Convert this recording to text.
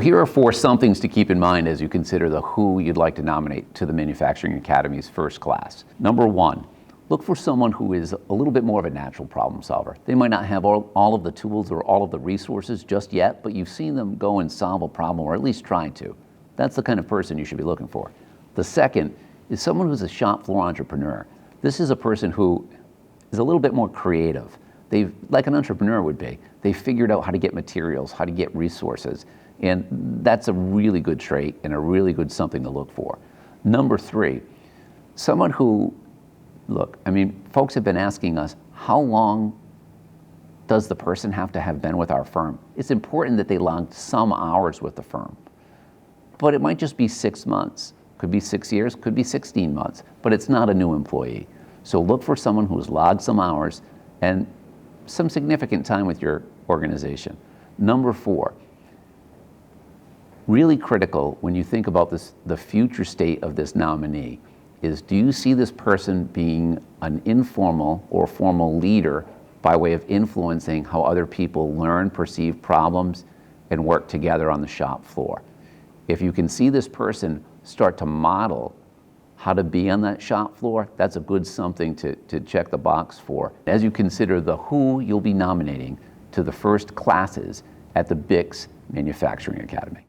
here are 4 somethings to keep in mind as you consider the who you'd like to nominate to the Manufacturing Academy's first class. Number 1, look for someone who is a little bit more of a natural problem solver. They might not have all of the tools or all of the resources just yet, but you've seen them go and solve a problem, or at least try to. That's the kind of person you should be looking for. The second is someone who's a shop floor entrepreneur. This is a person who is a little bit more creative. Like an entrepreneur would be, they figured out how to get materials, how to get resources, and that's a really good trait and a really good something to look for. Number 3, someone who, look, I mean, folks have been asking us, how long does the person have to have been with our firm? It's important that they logged some hours with the firm, but it might just be 6 months. Could be 6 years, could be 16 months, but it's not a new employee. So look for someone who's logged some hours and some significant time with your organization. Number 4, really critical when you think about this, the future state of this nominee, is do you see this person being an informal or formal leader by way of influencing how other people learn, perceive problems, and work together on the shop floor? If you can see this person start to model how to be on that shop floor, that's a good something to check the box for as you consider the who you'll be nominating to the first classes at the BIC's Manufacturing Academy.